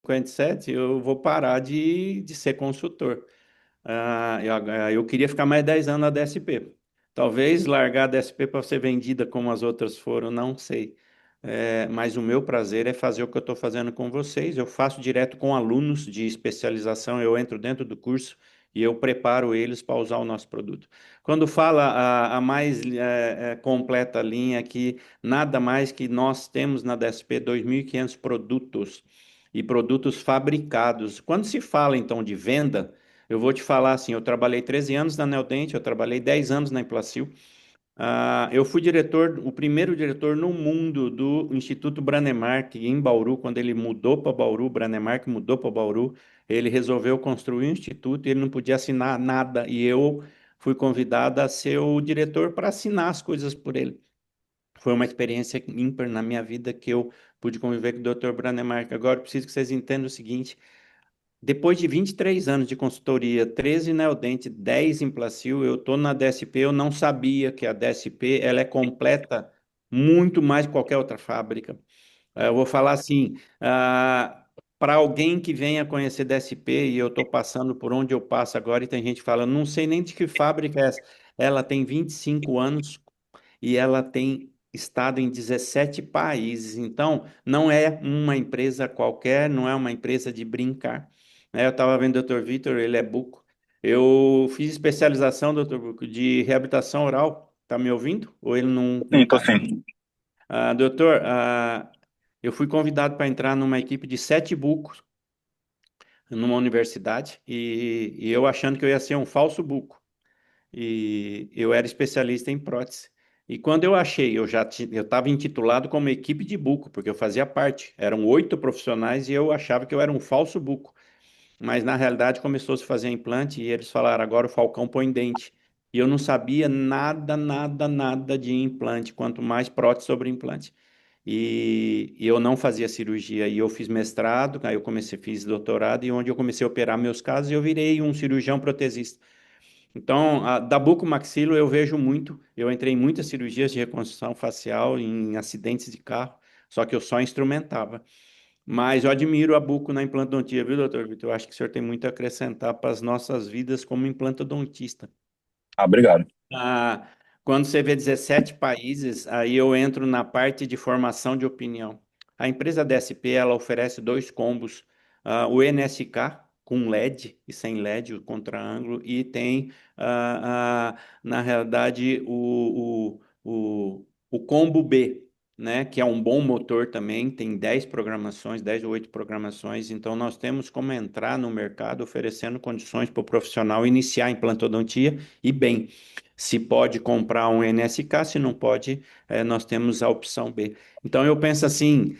57, eu vou parar de ser consultor. Eu queria ficar mais 10 anos na DSP. Talvez largar a DSP para ser vendida como as outras foram, não sei. Mas o meu prazer é fazer o que eu estou fazendo com vocês. Eu faço direto com alunos de especialização, eu entro dentro do curso e eu preparo eles para usar o nosso produto. Quando fala a mais completa linha aqui, nada mais que nós temos na DSP 2.500 produtos e produtos fabricados. Quando se fala então de venda, eu vou te falar assim, eu trabalhei 13 anos na Neodente, eu trabalhei 10 anos na Implacil. Eu fui diretor, o primeiro diretor no mundo do Instituto Branemark em Bauru, quando ele mudou para Bauru, Branemark mudou para Bauru, ele resolveu construir um instituto e ele não podia assinar nada, e eu fui convidado a ser o diretor para assinar as coisas por ele. Foi uma experiência ímpar na minha vida que eu pude conviver com o Dr. Branemark. Agora, eu preciso que vocês entendam o seguinte, depois de 23 anos de consultoria, 13 na Eudente, 10 em Placil, eu estou na DSP, eu não sabia que a DSP ela é completa muito mais que qualquer outra fábrica. Eu vou falar assim, para alguém que venha conhecer DSP, e eu estou passando por onde eu passo agora, e tem gente falando, não sei nem de que fábrica é essa. Ela tem 25 anos e ela tem estado em 17 países. Então, não é uma empresa qualquer, não é uma empresa de brincar. Eu estava vendo o Dr. Vitor, ele é buco. Eu fiz especialização, doutor Buco, de reabilitação oral. Tá me ouvindo? Ou ele não Sim, tô tá? sim. Doutor, eu fui convidado para entrar numa equipe de 7 bucos numa universidade e eu achando que eu ia ser um falso buco. E eu era especialista em prótese. E quando eu achei, eu estava intitulado como equipe de buco, porque eu fazia parte. Eram 8 profissionais e eu achava que eu era um falso buco. Mas na realidade começou a se fazer implante e eles falaram, agora o Falcão põe dente. E eu não sabia nada, nada, nada de implante, quanto mais prótese sobre implante. E eu não fazia cirurgia, e eu fiz mestrado, aí eu comecei, fiz doutorado, e onde eu comecei a operar meus casos, eu virei um cirurgião protesista. Então, da bucomaxilo eu vejo muito. Eu entrei em muitas cirurgias de reconstrução facial em acidentes de carro, só que eu só instrumentava. Mas eu admiro a buco na implantodontia, viu, doutor Vitor? Eu acho que o senhor tem muito a acrescentar para as nossas vidas como implantodontista. Ah, obrigado. Ah, quando você vê 17 países, aí eu entro na parte de formação de opinião. A empresa DSP, ela oferece dois combos, o NSK com LED e sem LED, o contra-ângulo, e tem, na realidade, o combo B, né, que é um bom motor também, tem 10 programações, 10 ou 8 programações, então nós temos como entrar no mercado oferecendo condições para o profissional iniciar a implantodontia e bem. Se pode comprar um NSK, se não pode, nós temos a opção B. Então eu penso assim,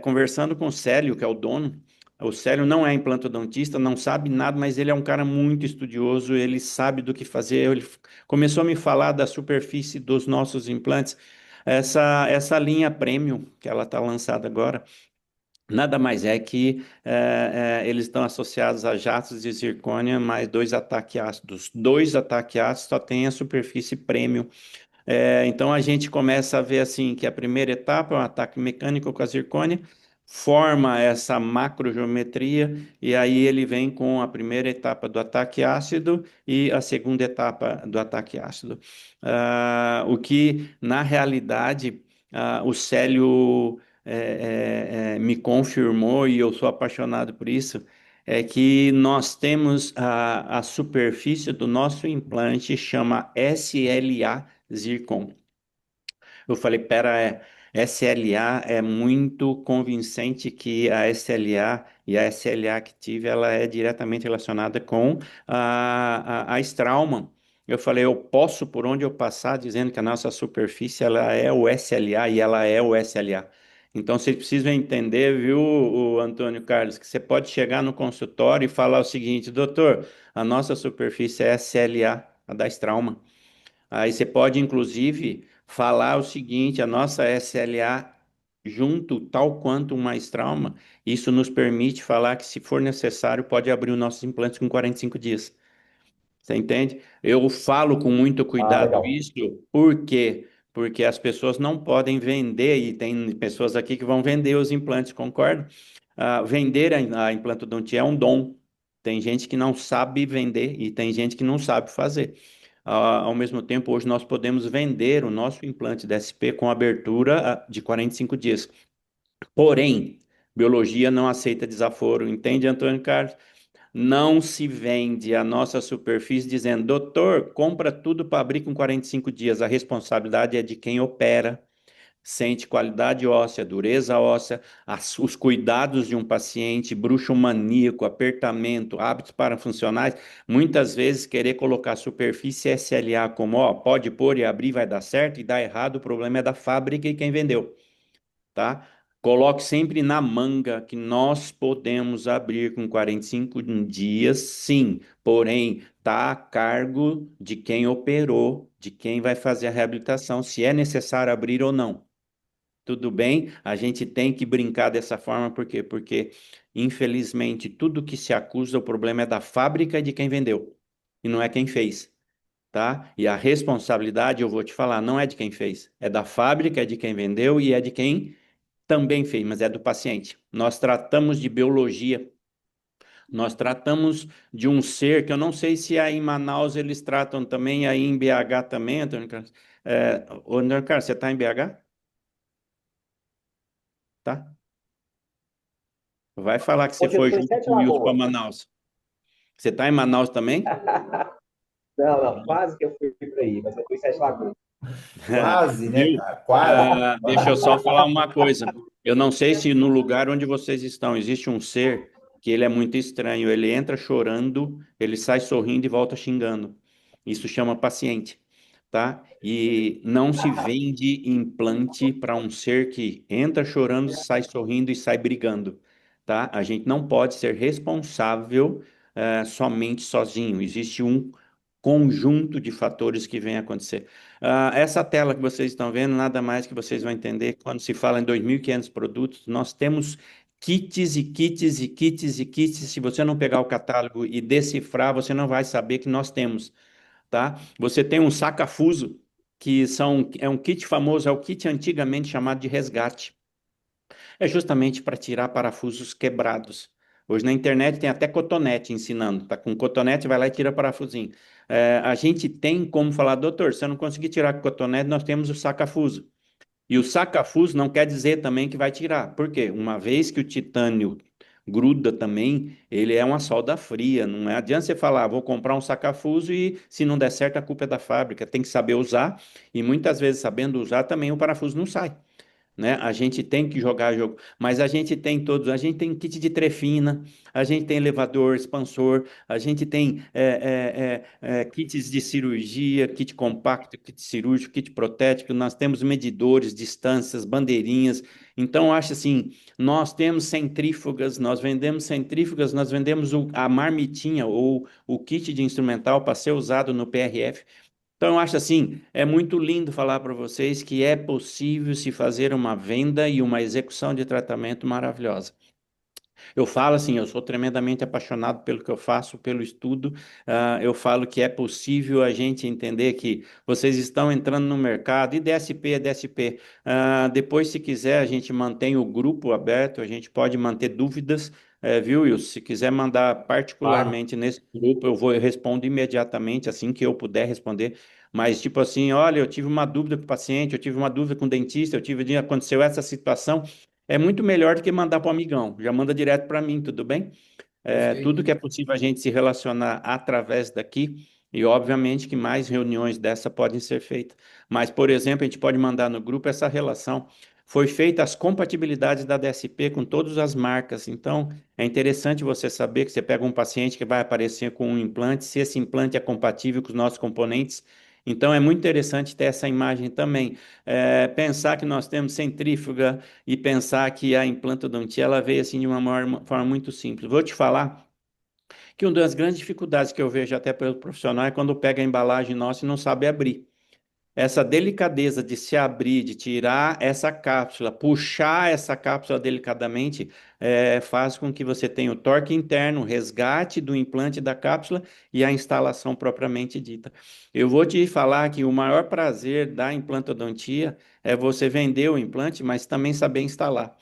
conversando com o Célio, que é o Célio não é implantodontista, não sabe nada, mas ele é um cara muito estudioso, ele sabe do que fazer. Ele começou a me falar da superfície dos nossos implantes. Essa linha premium, que ela está lançada agora, nada mais é que eles estão associados a jatos de zircônia mais dois ataques ácidos. Dois ataques ácidos só tem a superfície premium. Então a gente começa a ver assim que a primeira etapa é um ataque mecânico com a zircônia, forma essa macrogeometria e aí ele vem com a primeira etapa do ataque ácido e a segunda etapa do ataque ácido. O que na realidade o Célio me confirmou e eu sou apaixonado por isso. É que nós temos a superfície do nosso implante chama SLA Zircon. Eu falei, SLA é muito convincente que a SLA e a SLA Active ela é diretamente relacionada com a Straumann. Eu falei, eu posso por onde eu passar dizendo que a nossa superfície ela é o SLA e ela é o SLA. Então vocês precisam entender, viu, o Antônio Carlos, que você pode chegar no consultório e falar o seguinte, doutor, a nossa superfície é SLA, a da Straumann. Aí você pode, inclusive, falar o seguinte: a nossa SLA, junto, tal quanto uma Straumann, isso nos permite falar que, se for necessário, pode abrir os nossos implantes com 45 dias. Você entende? Eu falo com muito Ah, cuidado legal. isso, por quê? Porque as pessoas não podem vender, e tem pessoas aqui que vão vender os implantes, concorda? vender a implantodontia é um dom. Tem gente que não sabe vender e tem gente que não sabe fazer. Ao mesmo tempo, hoje nós podemos vender o nosso implante DSP com abertura de 45 dias. Porém, biologia não aceita desaforo, entende, Antônio Carlos? Não se vende a nossa superfície dizendo, doutor, compra tudo para abrir com 45 dias. A responsabilidade é de quem opera, sente qualidade óssea, dureza óssea, os cuidados de um paciente, bruxo maníaco, apertamento, hábitos parafuncionais. Muitas vezes querer colocar superfície SLA como, ó, pode pôr e abrir, vai dar certo, e dá errado, o problema é da fábrica e quem vendeu, tá? Coloque sempre na manga que nós podemos abrir com 45 dias, sim, porém, está a cargo de quem operou, de quem vai fazer a reabilitação, se é necessário abrir ou não. Tudo bem? A gente tem que brincar dessa forma, por quê? Porque, infelizmente, tudo que se acusa, o problema é da fábrica e de quem vendeu, e não é quem fez. Tá? E a responsabilidade, eu vou te falar, não é de quem fez, é da fábrica, é de quem vendeu e é de quem também fez, mas é do paciente. Nós tratamos de biologia, nós tratamos de um ser que eu não sei se aí em Manaus eles tratam também, aí em BH também, Antônio Carlos. Antônio Carlos, você está em BH? Tá? Vai falar que você Hoje eu foi estou em junto Sete com o Wilson para Lagoas. Manaus. Você está em Manaus também? Não, não, quase que eu fui para aí, mas eu fui em Sete Lagoas. Quase, né, Viu? cara? Quase. Deixa eu só falar uma coisa. Eu não sei se no lugar onde vocês estão existe um ser que ele é muito estranho. Ele entra chorando, ele sai sorrindo e volta xingando. Isso chama paciente, tá? E não se vende implante para um ser que entra chorando, sai sorrindo e sai brigando, tá? A gente não pode ser responsável, somente sozinho. Existe um conjunto de fatores que vem acontecer. Essa tela que vocês estão vendo, nada mais que vocês vão entender quando se fala em 2.500 produtos, nós temos kits e kits e kits e kits. Se você não pegar o catálogo e decifrar, você não vai saber que nós temos, tá? Você tem um saca-fuso, é um kit famoso, é o kit antigamente chamado de resgate. É justamente para tirar parafusos quebrados. Hoje na internet tem até cotonete ensinando, tá? Com cotonete vai lá e tira parafusinho. A gente tem como falar, doutor, se eu não conseguir tirar com cotonete, nós temos o saca-fuso. E o saca-fuso não quer dizer também que vai tirar. Por quê? Uma vez que o titânio gruda também, ele é uma solda fria. Não adianta você falar, vou comprar um saca-fuso e se não der certo a culpa é da fábrica. Tem que saber usar e muitas vezes sabendo usar também o parafuso não sai, né? A gente tem que jogar jogo, mas a gente tem todos, a gente tem kit de trefina, a gente tem elevador, expansor, a gente tem kits de cirurgia, kit compacto, kit cirúrgico, kit protético, nós temos medidores, distâncias, bandeirinhas. Então, eu acho assim, nós temos centrífugas, nós vendemos a marmitinha ou o kit de instrumental para ser usado no PRF. Então, eu acho assim, é muito lindo falar para vocês que é possível se fazer uma venda e uma execução de tratamento maravilhosa. Eu falo assim, eu sou tremendamente apaixonado pelo que eu faço, pelo estudo. Eu falo que é possível a gente entender que vocês estão entrando no mercado e DSP é DSP. Depois, se quiser, a gente mantém o grupo aberto, a gente pode manter dúvidas, viu, Wilson? Se quiser mandar Claro. particularmente nesse grupo, eu respondo imediatamente, assim que eu puder responder. Mas, tipo assim, olha, eu tive uma dúvida com o paciente, eu tive uma dúvida com o dentista, aconteceu essa situação. É muito melhor do que mandar para o amigão. Já manda direto para mim, tudo bem? Tudo Perfeito. que é possível a gente se relacionar através daqui, e obviamente que mais reuniões dessa podem ser feitas. Mas, por exemplo, a gente pode mandar no grupo essa relação. Foi feita as compatibilidades da DSP com todas as marcas. Então, é interessante você saber que você pega um paciente que vai aparecer com um implante, se esse implante é compatível com os nossos componentes. Então, é muito interessante ter essa imagem também. Pensar que nós temos centrífuga e pensar que a implantodontia ela veio assim de uma forma muito simples. Vou te falar que uma das grandes dificuldades que eu vejo até pelo profissional é quando pega a embalagem nossa e não sabe abrir. essa delicadeza de se abrir, de tirar essa cápsula, puxar essa cápsula delicadamente, faz com que você tenha o torque interno, o resgate do implante da cápsula e a instalação propriamente dita. Eu vou te falar que o maior prazer da implantodontia é você vender o implante, mas também saber instalar.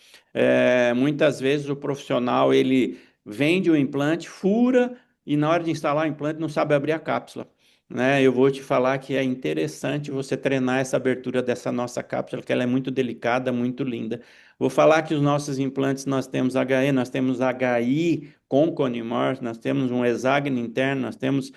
Muitas vezes o profissional ele vende o implante, fura e na hora de instalar o implante não sabe abrir a cápsula, né? Eu vou te falar que é interessante você treinar essa abertura dessa nossa cápsula, que ela é muito delicada, muito linda. Vou falar que os nossos implantes, nós temos HE, nós temos HI com Conimor, nós temos um hexágono interno, nós temos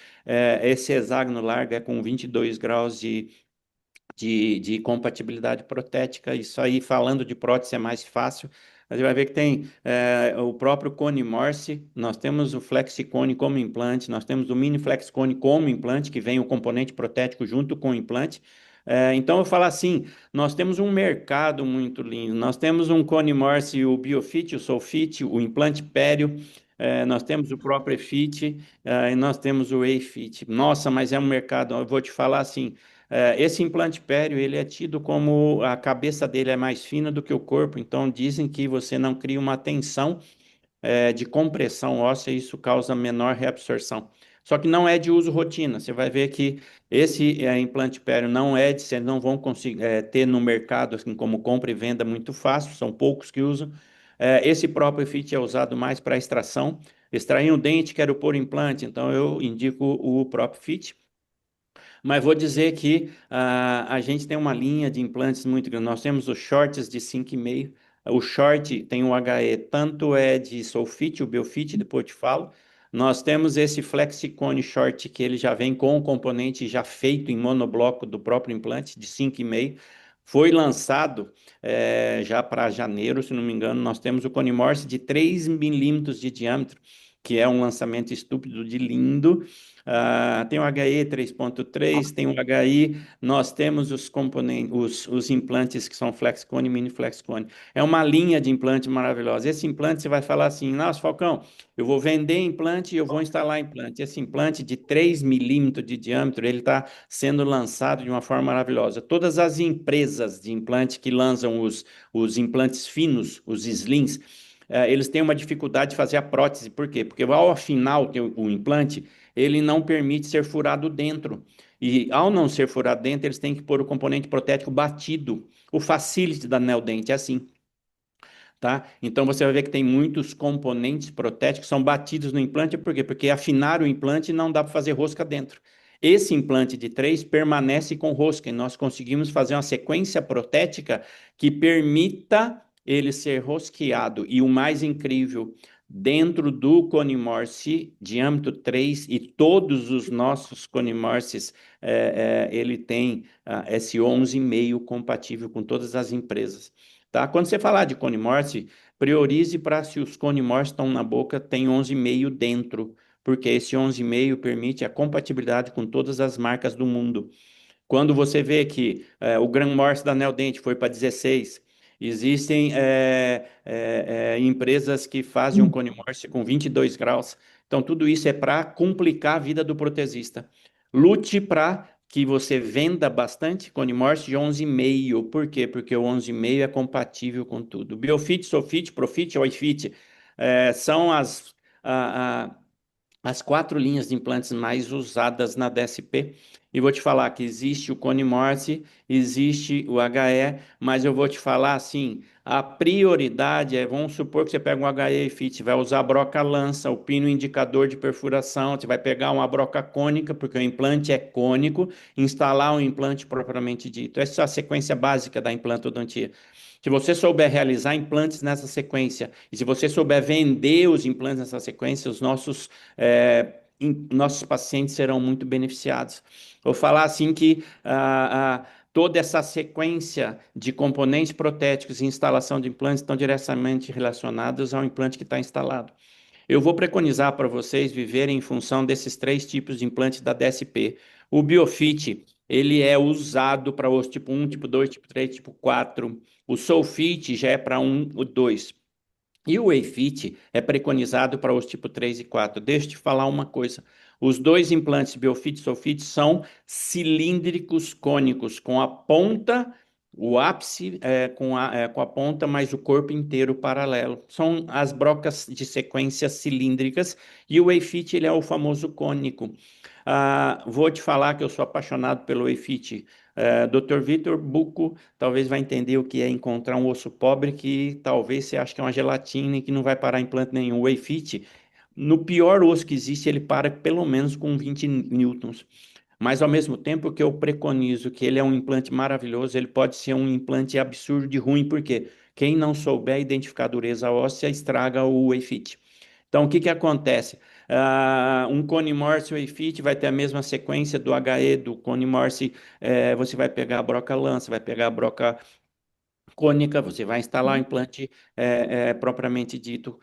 esse hexágono largo é com 22 graus de compatibilidade protética. Isso aí, falando de prótese, é mais fácil. A gente vai ver que tem o próprio cone Morse, nós temos o Flexicone como implante, nós temos o Mini Flexicone como implante, que vem o componente protético junto com o implante. Então, eu falo assim, nós temos um mercado muito lindo, nós temos um cone Morse, o Biofit, o Solfit, o implante pério, nós temos o próprio EFIT, e nós temos o EIFIT. Nossa, mas é um mercado, eu vou te falar assim, esse implante pério, ele é tido como a cabeça dele é mais fina do que o corpo, então dizem que você não cria uma tensão, de compressão óssea e isso causa menor reabsorção. Só que não é de uso rotina. Você vai ver que esse implante pério não é de, vocês não vão conseguir ter no mercado assim como compra e venda muito fácil, são poucos que usam. Esse próprio FIT é usado mais para extração. Extrair um dente, quero pôr implante, então eu indico o próprio FIT. Mas vou dizer que a gente tem uma linha de implantes muito grande. Nós temos os shorts de 5,5. O short tem o HE, tanto é de Solfit, o Biofit, depois eu te falo. Nós temos esse Flexicone Short, que ele já vem com o componente já feito em monobloco do próprio implante, de 5,5. Foi lançado já para janeiro, se não me engano. Nós temos o Cone Morse de 3 milímetros de diâmetro, que é um lançamento estúpido de lindo. Tem o HE 3.3, tem o HI, nós temos os componentes, os implantes que são Flexcone e Mini Flexcone. É uma linha de implante maravilhosa. Esse implante você vai falar assim, nossa, Falcão, eu vou vender implante e eu vou instalar implante. Esse implante de 3 milímetros de diâmetro, ele está sendo lançado de uma forma maravilhosa. Todas as empresas de implante que lançam os implantes finos, os slings, eles têm uma dificuldade de fazer a prótese. Por quê? Porque ao afinar o implante, ele não permite ser furado dentro. E ao não ser furado dentro, eles têm que pôr o componente protético batido. O facility da Neodent é assim, tá? Então você vai ver que tem muitos componentes protéticos que são batidos no implante, por quê? Porque afinar o implante não dá para fazer rosca dentro. Esse implante de 3 permanece com rosca e nós conseguimos fazer uma sequência protética que permita ele ser rosqueado. E o mais incrível, dentro do cone Morse diâmetro 3 e todos os nossos cone Morses, ele tem esse 11,5 compatível com todas as empresas. Tá? Quando você falar de cone Morse, priorize para se os cone Morse estão na boca, tem 11,5 dentro, porque esse 11,5 permite a compatibilidade com todas as marcas do mundo. Quando você vê que o Grand Morse da Neodent foi para 16, existem empresas que fazem um cone Morse com 22 graus. Então, tudo isso é para complicar a vida do protesista. Lute para que você venda bastante cone Morse de 11,5. Por quê? Porque o 11,5 é compatível com tudo. Biofit, Sofit, Profit, Oifit são as 4 linhas de implantes mais usadas na DSP. E vou te falar que existe o cone Morse, existe o HE, mas eu vou te falar assim, a prioridade vamos supor que você pega um HE Fit, vai usar a broca lança, o pino indicador de perfuração, você vai pegar uma broca cônica, porque o implante é cônico, instalar um implante propriamente dito. Essa é a sequência básica da implantodontia. Se você souber realizar implantes nessa sequência, e se você souber vender os implantes nessa sequência, nossos pacientes serão muito beneficiados. Vou falar assim que toda essa sequência de componentes protéticos e instalação de implantes estão diretamente relacionados ao implante que está instalado. Eu vou preconizar para vocês viverem em função desses 3 tipos de implantes da DSP. O Biofit, ele é usado para osso tipo 1, tipo 2, tipo 3, tipo 4. O Solfit já é para 1 ou 2. E o Wayfit é preconizado para os tipo 3 e 4. Deixa eu te falar uma coisa. Os dois implantes Biofit e Solfit são cilíndricos cônicos, com a ponta, o ápice com a ponta, mas o corpo inteiro paralelo. São as brocas de sequência cilíndricas e o Wayfit ele é o famoso cônico. Vou te falar que eu sou apaixonado pelo Wayfit. Dr. Vitor Bucco talvez vai entender o que é encontrar um osso pobre que talvez você ache que é uma gelatina e que não vai parar implante nenhum. O Wayfit, no pior osso que existe, ele para pelo menos com 20 newtons. Mas ao mesmo tempo que eu preconizo que ele é um implante maravilhoso, ele pode ser um implante absurdo de ruim, porque quem não souber identificar a dureza óssea estraga o Wayfit. Então, o que que acontece? Um cone Morse Wayfit vai ter a mesma sequência do HE, do cone Morse. Você vai pegar a broca lança, vai pegar a broca cônica, você vai instalar o implante propriamente dito.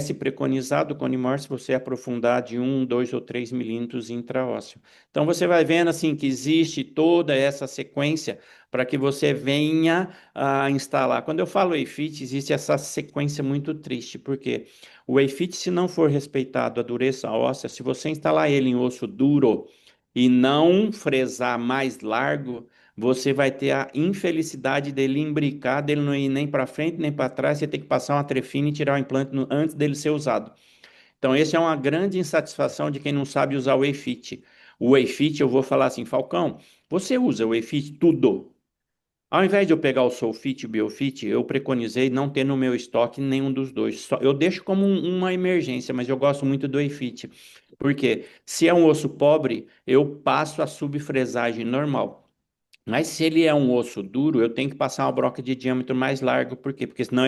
Se preconizado, cone Morse, você aprofundar de 1, 2 ou 3 milímetros intraósseo. Então, você vai vendo assim que existe toda essa sequência para que você venha a instalar. Quando eu falo Wayfit, existe essa sequência muito triste, porque o Wayfit, se não for respeitado a dureza óssea, se você instalar ele em osso duro e não fresar mais largo, você vai ter a infelicidade dele imbricar, dele não ir nem para frente nem para trás, você tem que passar uma trefina e tirar o implante antes dele ser usado. Então, essa é uma grande insatisfação de quem não sabe usar o Wayfit. O Wayfit, eu vou falar assim, Falcão, você usa o Wayfit tudo. Ao invés de eu pegar o Solfit e o Biofit, eu preconizei não ter no meu estoque nenhum dos dois. Eu deixo como uma emergência, mas eu gosto muito do Wayfit. Porque se é um osso pobre, eu passo a subfresagem normal. Mas se ele é um osso duro, eu tenho que passar uma broca de diâmetro mais largo. Por quê? Porque senão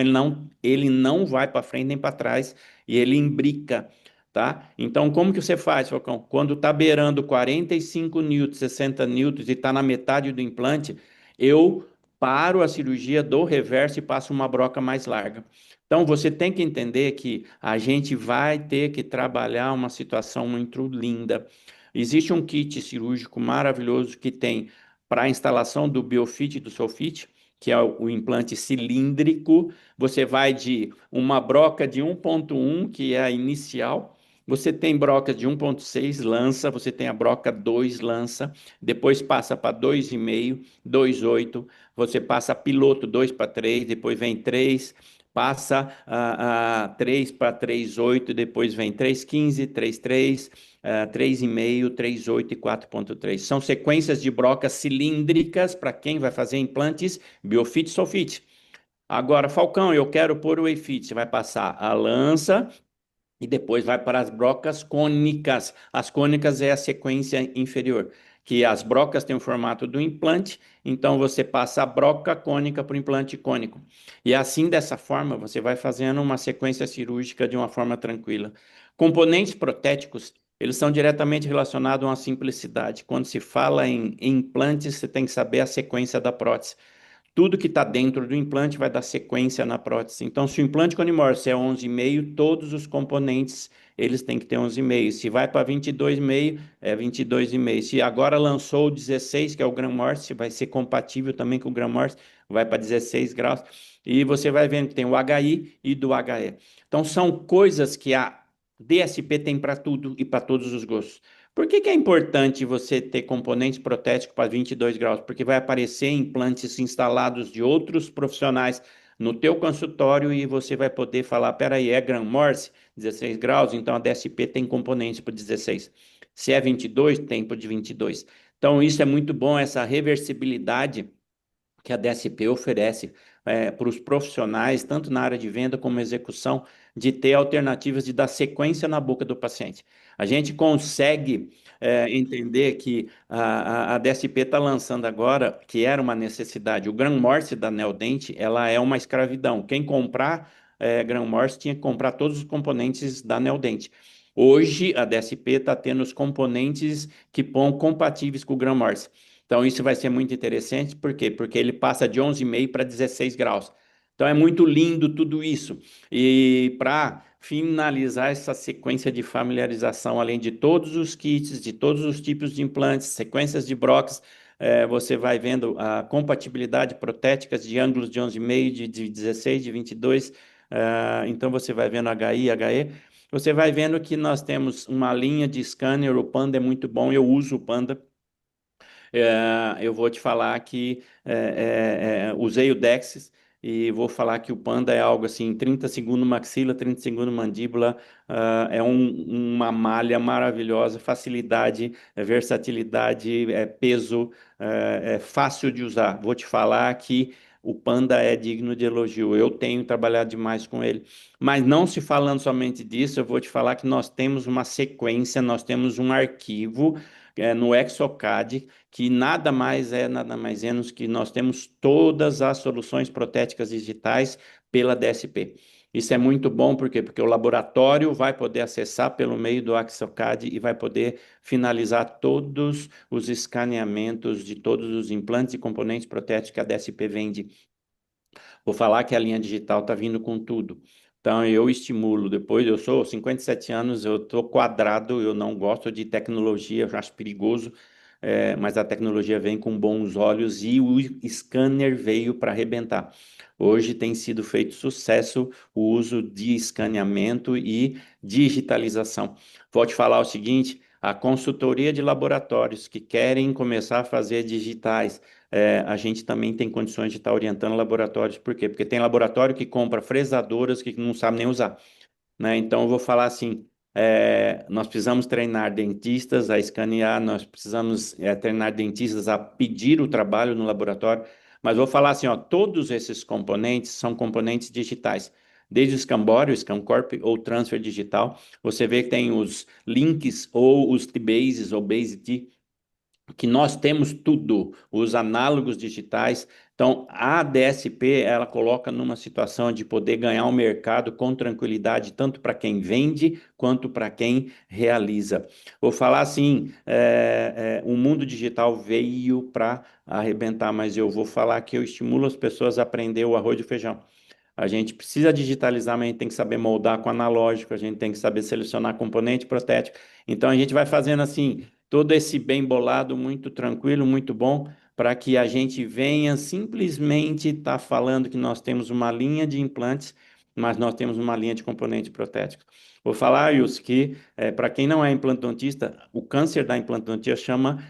ele não vai para frente nem para trás e ele imbrica, tá? Então, como que você faz, Falcão? Quando está beirando 45 newtons, 60 newtons e está na metade do implante, eu paro a cirurgia, dou reverso e passo uma broca mais larga. Então, você tem que entender que a gente vai ter que trabalhar uma situação muito linda. Existe um kit cirúrgico maravilhoso que tem para a instalação do Biofit e do Solfit, que é o implante cilíndrico, você vai de uma broca de 1,1, que é a inicial, você tem broca de 1,6 lança, você tem a broca 2 lança, depois passa para 2,5, 2,8, você passa piloto 2 para 3, depois vem 3, passa a 3 para 3,8, depois vem 3,15, 3,3, 3,5, 3,8 e 4,3. São sequências de brocas cilíndricas para quem vai fazer implantes Biofit e Solfit. Agora, Falcão, eu quero pôr o Wayfit. Você vai passar a lança e depois vai para as brocas cônicas. As cônicas é a sequência inferior, que as brocas têm o formato do implante, então você passa a broca cônica para o implante cônico. E assim, dessa forma, você vai fazendo uma sequência cirúrgica de uma forma tranquila. Componentes protéticos, eles são diretamente relacionados a uma simplicidade. Quando se fala em implantes, você tem que saber a sequência da prótese. Tudo que está dentro do implante vai dar sequência na prótese. Então, se o implante Conimorse é 11,5, todos os componentes eles têm que ter 11,5. Se vai para 22,5, é 22,5. Se agora lançou o 16, que é o Gram Morse, vai ser compatível também com o Gram Morse, vai para 16 graus. E você vai vendo que tem o HI e do HE. Então, são coisas que a DSP tem para tudo e para todos os gostos. Por que que é importante você ter componentes protéticos para 22 graus? Porque vai aparecer implantes instalados de outros profissionais no teu consultório e você vai poder falar, peraí, é Gram Morse, 16 graus, então a DSP tem componentes para 16. Se é 22, tem para de 22. Então isso é muito bom, essa reversibilidade que a DSP oferece para os profissionais, tanto na área de venda como execução, de ter alternativas de dar sequência na boca do paciente. A gente consegue entender que a DSP está lançando agora, que era uma necessidade, o Gram Morse da Neodente, ela é uma escravidão. Quem comprar Gram Morse tinha que comprar todos os componentes da Neodente. Hoje, a DSP está tendo os componentes que são compatíveis com o Gram Morse. Então, isso vai ser muito interessante, por quê? Porque ele passa de 11,5 para 16 graus. Então, é muito lindo tudo isso. E para finalizar essa sequência de familiarização, além de todos os kits, de todos os tipos de implantes, sequências de brocas, você vai vendo a compatibilidade protéticas de ângulos de 11,5, de 16, de 22. Então, você vai vendo HI, HE. você vai vendo que nós temos uma linha de scanner, o Panda é muito bom, eu uso o Panda. Eu vou te falar que usei o Dexis e vou falar que o Panda é algo assim, 30 segundos maxila, 30 segundos mandíbula, uma malha maravilhosa, facilidade, versatilidade, peso, é fácil de usar. Vou te falar que o Panda é digno de elogio. Eu tenho trabalhado demais com ele. Mas não se falando somente disso, eu vou te falar que nós temos uma sequência, nós temos um arquivo no Exocad que nada mais menos que nós temos todas as soluções protéticas digitais pela DSP. Isso é muito bom, por quê? Porque o laboratório vai poder acessar pelo meio do Axocad e vai poder finalizar todos os escaneamentos de todos os implantes e componentes protéticos que a DSP vende. Vou falar que a linha digital está vindo com tudo. Então, eu estimulo. Depois, eu sou 57 anos, eu estou quadrado, eu não gosto de tecnologia, eu acho perigoso, mas a tecnologia vem com bons olhos e o scanner veio para arrebentar. Hoje tem sido feito sucesso o uso de escaneamento e digitalização. Vou te falar o seguinte: a consultoria de laboratórios que querem começar a fazer digitais a gente também tem condições de estar orientando laboratórios. Por quê? Porque tem laboratório que compra fresadoras que não sabe nem usar, né? Então, eu vou falar assim, nós precisamos treinar dentistas a escanear, nós precisamos treinar dentistas a pedir o trabalho no laboratório, mas vou falar assim, ó, todos esses componentes são componentes digitais. Desde o Scambório, Scamcorp ou Transfer Digital, você vê que tem os links ou os T-Bases ou Base-T, que nós temos tudo, os análogos digitais. Então, a DSP, ela coloca numa situação de poder ganhar o mercado com tranquilidade, tanto para quem vende, quanto para quem realiza. Vou falar assim, o mundo digital veio para arrebentar, mas eu vou falar que eu estimulo as pessoas a aprender o arroz e o feijão. A gente precisa digitalizar, mas a gente tem que saber moldar com analógico, a gente tem que saber selecionar componente protético. Então a gente vai fazendo assim, todo esse bem bolado, muito tranquilo, muito bom, para que a gente venha simplesmente estar falando que nós temos uma linha de implantes, mas nós temos uma linha de componente protético. Vou falar, Yus, que para quem não é implantodontista, o câncer da implantodontia chama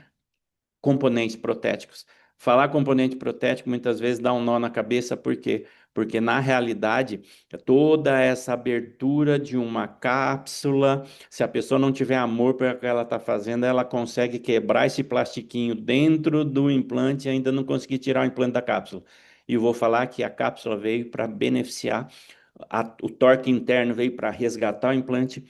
componentes protéticos. Falar componente protético muitas vezes dá um nó na cabeça, por quê? Porque na realidade, toda essa abertura de uma cápsula, se a pessoa não tiver amor pelo que ela está fazendo, ela consegue quebrar esse plastiquinho dentro do implante e ainda não conseguir tirar o implante da cápsula. E eu vou falar que a cápsula veio para beneficiar, o torque interno veio para resgatar o implante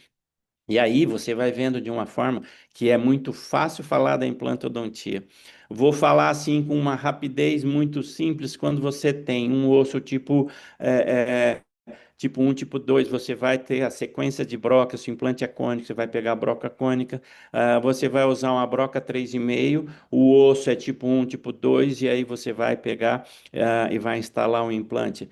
e aí você vai vendo de uma forma que é muito fácil falar da implantodontia. Vou falar assim com uma rapidez muito simples quando você tem um osso tipo um, tipo 2, você vai ter a sequência de broca, se o implante é cônico, você vai pegar a broca cônica, você vai usar uma broca 3,5, o osso é tipo um, tipo 2, e aí você vai pegar e vai instalar um implante.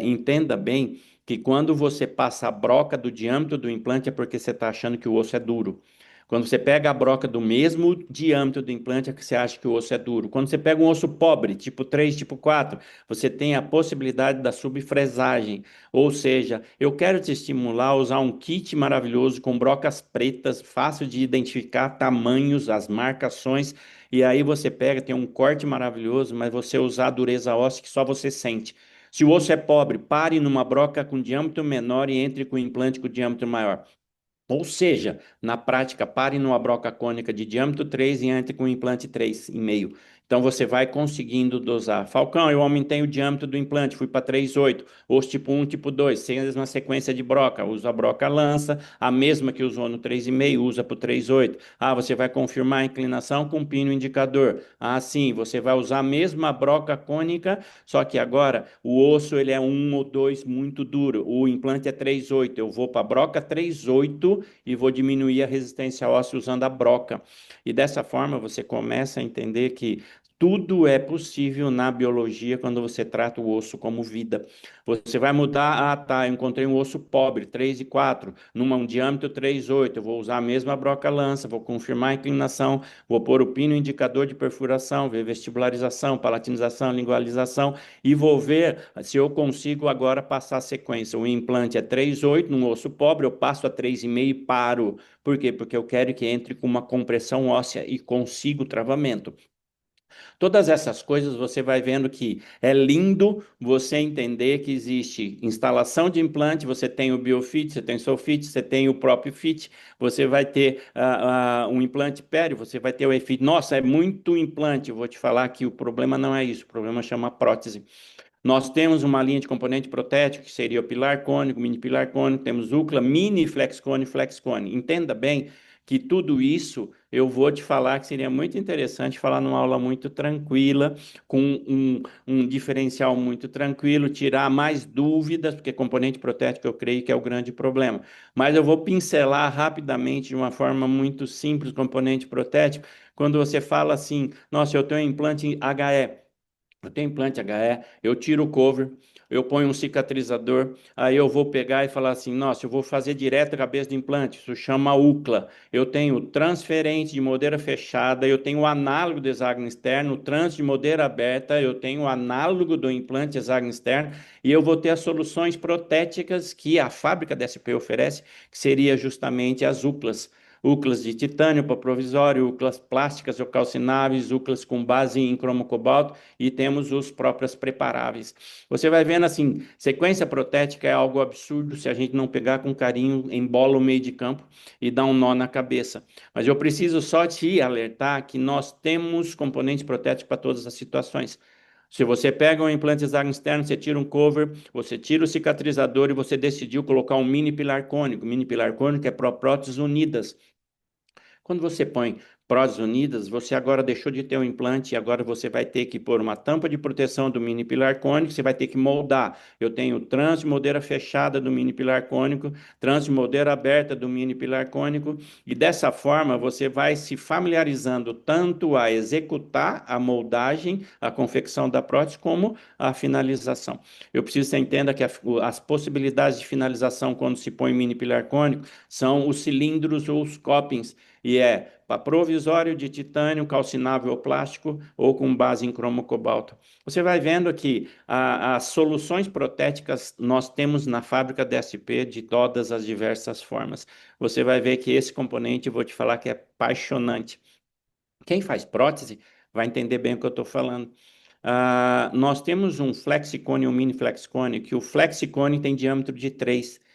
Entenda bem que quando você passa a broca do diâmetro do implante é porque você está achando que o osso é duro. Quando você pega a broca do mesmo diâmetro do implante, é que você acha que o osso é duro. Quando você pega um osso pobre, tipo 3, tipo 4, você tem a possibilidade da subfresagem. Ou seja, eu quero te estimular a usar um kit maravilhoso com brocas pretas, fácil de identificar tamanhos, as marcações, e aí você pega, tem um corte maravilhoso, mas você usar a dureza óssea que só você sente. Se o osso é pobre, pare numa broca com diâmetro menor e entre com o implante com diâmetro maior. Ou seja, na prática, pare numa broca cônica de diâmetro 3 e entre com um implante 3,5. Então você vai conseguindo dosar. Falcão, eu aumentei o diâmetro do implante, fui para 3,8. Osso tipo 1, tipo 2, sem a mesma sequência de broca. Usa a broca lança, a mesma que usou no 3,5, usa para o 3,8. Ah, você vai confirmar a inclinação com o pino indicador. Ah, sim, você vai usar a mesma broca cônica, só que agora o osso ele é 1 ou 2 muito duro. O implante é 3,8. Eu vou para a broca 3,8 e vou diminuir a resistência óssea usando a broca. E dessa forma você começa a entender que Tudo é possível na biologia quando você trata o osso como vida. Você vai mudar, tá, eu encontrei um osso pobre, 3 e 4, um diâmetro 3,8. Eu vou usar a mesma broca-lança, vou confirmar a inclinação, vou pôr o pino indicador de perfuração, ver vestibularização, palatinização, lingualização e vou ver se eu consigo agora passar a sequência. O implante é 3,8 num osso pobre, eu passo a 3,5 e paro. Por quê? Porque eu quero que entre com uma compressão óssea e consigo travamento. Todas essas coisas você vai vendo que é lindo você entender que existe instalação de implante, você tem o BioFit, você tem o SoFit, você tem o próprio Fit, você vai ter um implante pério, você vai ter o EFit. Nossa, é muito implante. Eu vou te falar que o problema não é isso, o problema chama prótese. Nós temos uma linha de componente protético, que seria o pilar cônico, mini pilar cônico, temos UCLA, mini flexcone, flexcone. Entenda bem que tudo isso eu vou te falar que seria muito interessante falar numa aula muito tranquila, com um diferencial muito tranquilo, tirar mais dúvidas, porque componente protético eu creio que é o grande problema. Mas eu vou pincelar rapidamente, de uma forma muito simples, componente protético, quando você fala assim, nossa, eu tenho um implante HE. Eu tenho implante HE, eu tiro o cover, eu ponho um cicatrizador, aí eu vou pegar e falar assim, nossa, eu vou fazer direto a cabeça do implante, isso chama UCLA. Eu tenho transferente de moleira fechada, eu tenho o análogo do hexágono externo, o trans de moleira aberta, eu tenho o análogo do implante hexágono externo, e eu vou ter as soluções protéticas que a fábrica da SP oferece, que seria justamente as UCLAs. UCLAs de titânio para provisório, UCLAs plásticas ou calcináveis, UCLAs com base em cromo cobalto, e temos os próprios preparáveis. Você vai vendo assim, sequência protética é algo absurdo se a gente não pegar com carinho, embola o meio de campo e dá um nó na cabeça. Mas eu preciso só te alertar que nós temos componentes protéticos para todas as situações. Se você pega um implante hexágono externo, você tira um cover, você tira o cicatrizador e você decidiu colocar um mini pilar cônico. Mini pilar cônico é para próteses unidas. Quando você põe próteses unidas, você agora deixou de ter um implante e agora você vai ter que pôr uma tampa de proteção do mini pilar cônico, você vai ter que moldar. Eu tenho trans de moldeira fechada do mini pilar cônico, trans de moldeira aberta do mini pilar cônico, e dessa forma você vai se familiarizando tanto a executar a moldagem, a confecção da prótese, como a finalização. Eu preciso que você entenda que as possibilidades de finalização quando se põe mini pilar cônico são os cilindros ou os copings, e é para provisório de titânio, calcinável ou plástico ou com base em cromo cobalto. Você vai vendo que as soluções protéticas nós temos na fábrica DSP de todas as diversas formas. Você vai ver que esse componente, eu vou te falar que é apaixonante. Quem faz prótese vai entender bem o que eu estou falando. Nós temos um flexicone e um mini flexicone, que o flexicone tem diâmetro de 3,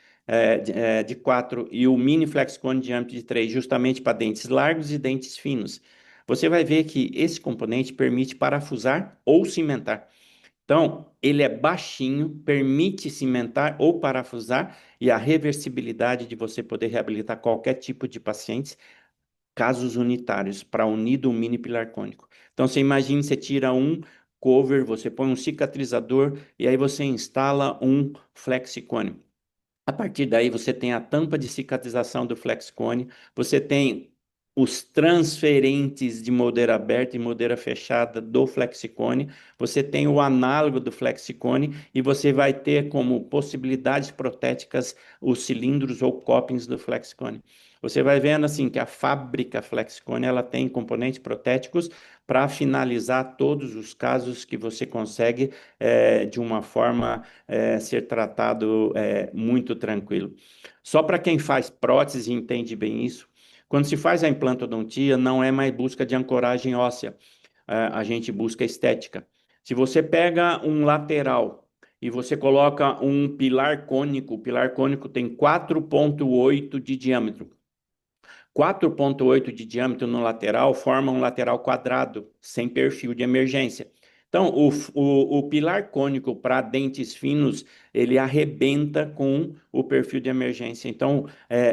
de 4, e o mini flexicone diâmetro de 3, justamente para dentes largos e dentes finos. Você vai ver que esse componente permite parafusar ou cimentar. Então, ele é baixinho, permite cimentar ou parafusar, e a reversibilidade de você poder reabilitar qualquer tipo de paciente, casos unitários, para unido um mini pilar cônico. Então, você imagina, você tira um cover, você põe um cicatrizador e aí você instala um flexicone. A partir daí, você tem a tampa de cicatrização do flexcone, você tem os transferentes de moldeira aberta e moldeira fechada do flexicone, você tem o análogo do flexicone e você vai ter como possibilidades protéticas os cilindros ou copings do flexicone. Você vai vendo assim que a fábrica Flexicone ela tem componentes protéticos para finalizar todos os casos que você consegue de uma forma ser tratado muito tranquilo. Só para quem faz prótese entende bem isso. Quando se faz a implantodontia, não é mais busca de ancoragem óssea, a gente busca estética. Se você pega um lateral e você coloca um pilar cônico, o pilar cônico tem 4,8 de diâmetro. 4,8 de diâmetro no lateral forma um lateral quadrado, sem perfil de emergência. Então, o pilar cônico para dentes finos, ele arrebenta com o perfil de emergência. Então,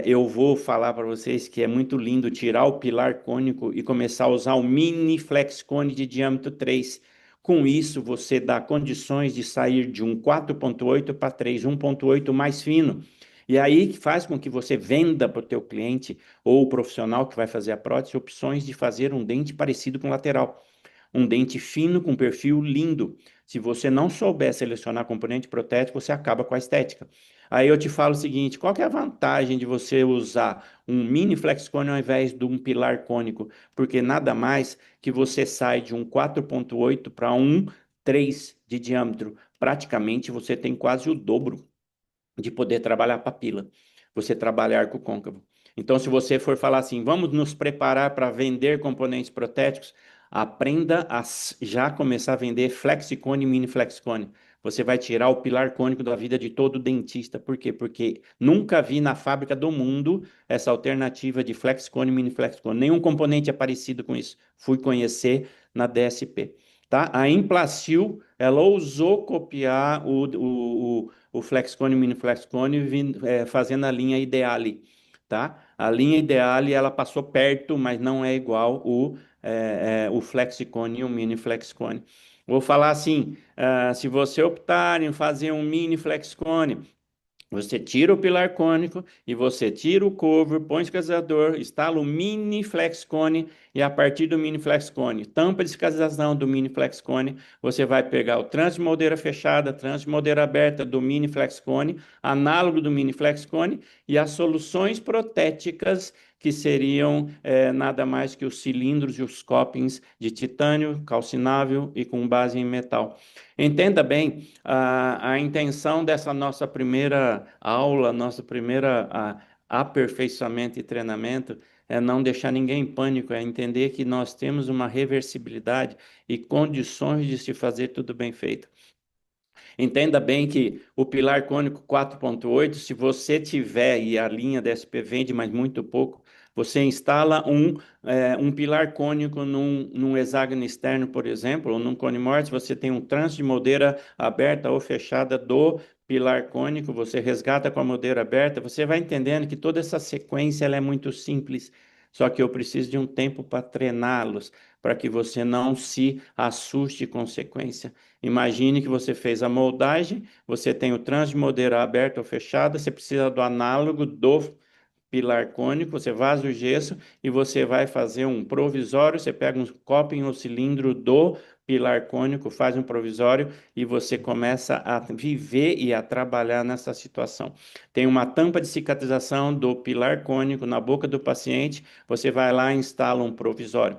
eu vou falar para vocês que é muito lindo tirar o pilar cônico e começar a usar o mini flex cone de diâmetro 3. Com isso, você dá condições de sair de um 4,8 para 3, 1,8 mais fino. E aí faz com que você venda para o teu cliente ou o profissional que vai fazer a prótese opções de fazer um dente parecido com o lateral. um dente fino com perfil lindo. Se você não souber selecionar componente protético, você acaba com a estética. Aí eu te falo o seguinte, qual que é a vantagem de você usar um mini flexcone ao invés de um pilar cônico? Porque nada mais que você sai de um 4,8 para um 3 de diâmetro. Praticamente você tem quase o dobro de poder trabalhar papila, você trabalhar arco côncavo. Então, se você for falar assim, vamos nos preparar para vender componentes protéticos, aprenda a já começar a vender flexicone e mini flexicone. Você vai tirar o pilar cônico da vida de todo dentista. Por quê? Porque nunca vi na fábrica do mundo essa alternativa de flexicone e mini flexicone. Nenhum componente é parecido com isso. Fui conhecer na DSP. Tá? A Implacil, ela ousou copiar o Flexcone, Mini Flexcone, fazendo a linha Ideale, tá? A linha Ideale, ela passou perto, mas não é igual o Flexicone e o Mini Flexcone. Vou falar assim, se você optar em fazer um Mini Flexcone, você tira o pilar cônico e você tira o cover, põe o escazador, instala o mini flexcone e a partir do mini flexcone, tampa de escasização do mini flexcone, você vai pegar o transmoldeira fechada, transmoldeira aberta do mini flexcone, análogo do mini flexcone e as soluções protéticas que seriam nada mais que os cilindros e os copings de titânio, calcinável e com base em metal. Entenda bem, a intenção dessa nossa primeira aula, nossa primeira aperfeiçoamento e treinamento é não deixar ninguém em pânico, é entender que nós temos uma reversibilidade e condições de se fazer tudo bem feito. Entenda bem que o pilar cônico 4,8, se você tiver, e a linha DSP vende, mas muito pouco, você instala um pilar cônico num hexágono externo, por exemplo, ou num cone morte, você tem um trânsito de moldeira aberta ou fechada do pilar cônico, você resgata com a moldeira aberta, você vai entendendo que toda essa sequência ela é muito simples, só que eu preciso de um tempo para treiná-los, para que você não se assuste com sequência. Imagine que você fez a moldagem, você tem o trânsito de moldeira aberta ou fechada, você precisa do análogo do pilar cônico, você vaza o gesso e você vai fazer um provisório, você pega um coping ou cilindro do pilar cônico, faz um provisório e você começa a viver e a trabalhar nessa situação. Tem uma tampa de cicatrização do pilar cônico na boca do paciente, você vai lá e instala um provisório.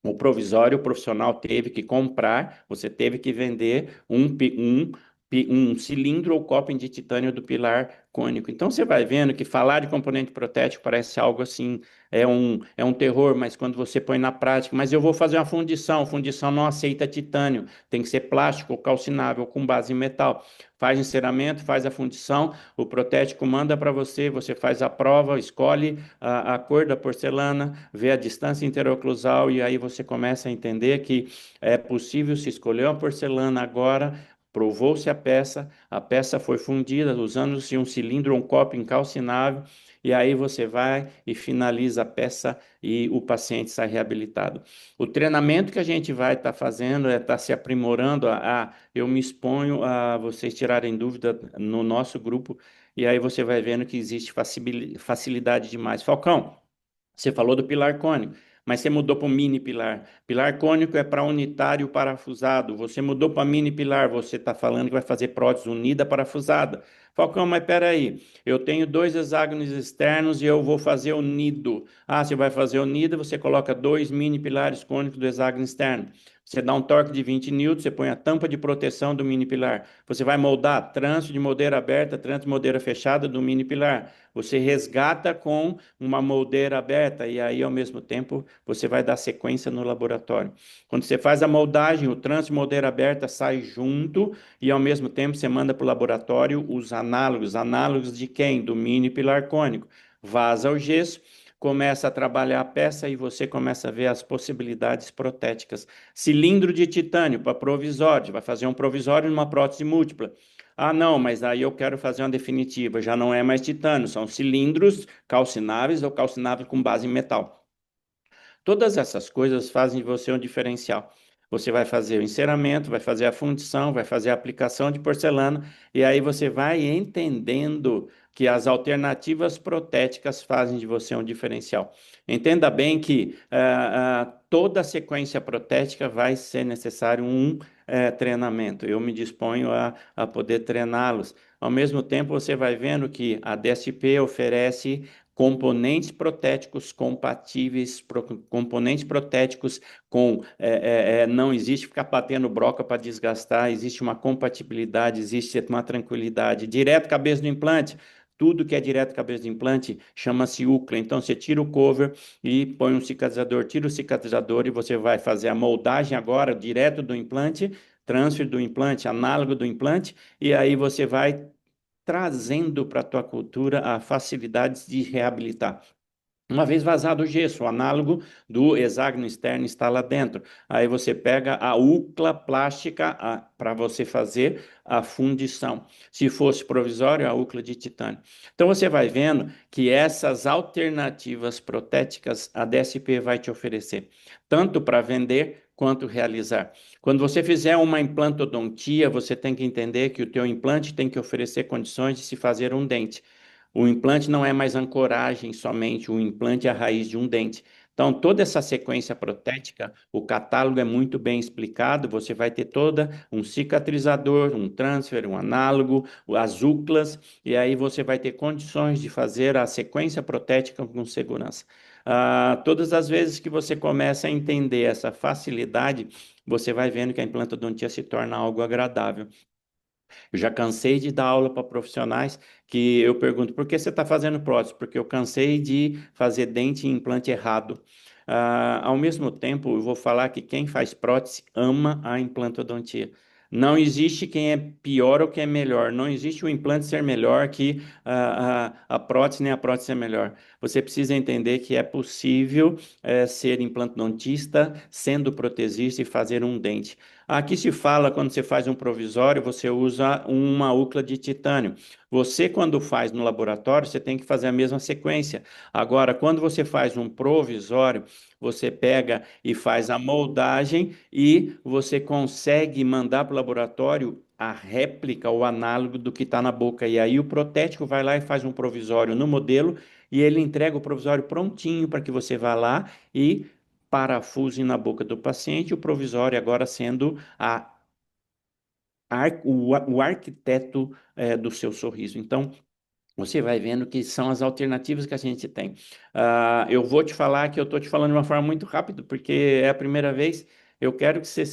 O provisório, o profissional teve que comprar, você teve que vender um cilindro ou coping de titânio do pilar cônico. Então você vai vendo que falar de componente protético parece algo assim, é um terror, mas quando você põe na prática, mas eu vou fazer uma fundição não aceita titânio, tem que ser plástico ou calcinável com base em metal. Faz enceramento, faz a fundição, o protético manda para você, você faz a prova, escolhe a cor da porcelana, vê a distância interoclusal e aí você começa a entender que é possível se escolher uma porcelana agora. Provou-se a peça foi fundida usando-se um cilindro ou um copo incalcinável, e aí você vai e finaliza a peça e o paciente sai reabilitado. O treinamento que a gente vai estar fazendo é estar se aprimorando. Eu me exponho a vocês tirarem dúvida no nosso grupo, e aí você vai vendo que existe facilidade demais. Falcão, você falou do pilar cônico, mas você mudou para o mini pilar. Pilar cônico é para unitário parafusado. Você mudou para mini pilar, você está falando que vai fazer prótese unida parafusada. Falcão, mas peraí, eu tenho dois hexágonos externos e eu vou fazer unido. Ah, você vai fazer unido, você coloca dois mini pilares cônicos do hexágono externo. Você dá um torque de 20 newtons, você põe a tampa de proteção do mini pilar. Você vai moldar trânsito de moldeira aberta, trânsito de moldeira fechada do mini pilar. Você resgata com uma moldeira aberta e aí, ao mesmo tempo, você vai dar sequência no laboratório. Quando você faz a moldagem, o trânsito de moldeira aberta sai junto e, ao mesmo tempo, você manda para o laboratório os análogos. Análogos de quem? Do mini pilar cônico. Vaza o gesso, começa a trabalhar a peça e você começa a ver as possibilidades protéticas. Cilindro de titânio para provisório, vai fazer um provisório numa prótese múltipla. Ah, não, mas aí eu quero fazer uma definitiva, já não é mais titânio, são cilindros calcináveis ou calcináveis com base em metal. Todas essas coisas fazem de você um diferencial. Você vai fazer o enceramento, vai fazer a fundição, vai fazer a aplicação de porcelana, e aí você vai entendendo que as alternativas protéticas fazem de você um diferencial. Entenda bem que toda a sequência protética vai ser necessário um treinamento. Eu me disponho a poder treiná-los. Ao mesmo tempo, você vai vendo que a DSP oferece componentes protéticos compatíveis, componentes protéticos com não existe ficar batendo broca para desgastar, existe uma compatibilidade, existe uma tranquilidade. Direto cabeça do implante. Tudo que é direto cabeça do implante chama-se UCLA. Então, você tira o cover e põe um cicatrizador, tira o cicatrizador e você vai fazer a moldagem agora direto do implante, transfer do implante, análogo do implante, e aí você vai trazendo para a tua cultura a facilidade de reabilitar. Uma vez vazado o gesso, o análogo do hexágono externo está lá dentro. Aí você pega a UCLA plástica para você fazer a fundição. Se fosse provisório, a UCLA de titânio. Então você vai vendo que essas alternativas protéticas a DSP vai te oferecer, tanto para vender quanto realizar. Quando você fizer uma implantodontia, você tem que entender que o teu implante tem que oferecer condições de se fazer um dente. O implante não é mais ancoragem somente, o implante é a raiz de um dente. Então, toda essa sequência protética, o catálogo é muito bem explicado. Você vai ter toda um cicatrizador, um transfer, um análogo, as UCLAs, e aí você vai ter condições de fazer a sequência protética com segurança. Todas as vezes que você começa a entender essa facilidade, você vai vendo que a implantodontia se torna algo agradável. Eu já cansei de dar aula para profissionais que eu pergunto, por que você está fazendo prótese? Porque eu cansei de fazer dente e implante errado. Ao mesmo tempo, eu vou falar que quem faz prótese ama a implantodontia. Não existe quem é pior ou quem é melhor. Não existe o implante ser melhor que a prótese, nem a prótese ser melhor. Você precisa entender que é possível ser implantodontista, sendo protesista e fazer um dente. Aqui se fala, quando você faz um provisório, você usa uma UCLA de titânio. Você, quando faz no laboratório, você tem que fazer a mesma sequência. Agora, quando você faz um provisório, você pega e faz a moldagem e você consegue mandar para o laboratório a réplica, o análogo do que está na boca. E aí o protético vai lá e faz um provisório no modelo e ele entrega o provisório prontinho para que você vá lá e parafuse na boca do paciente, o provisório agora sendo o arquiteto do seu sorriso. Então, você vai vendo que são as alternativas que a gente tem. Eu vou te falar que eu estou te falando de uma forma muito rápida, porque é a primeira vez. Eu quero que você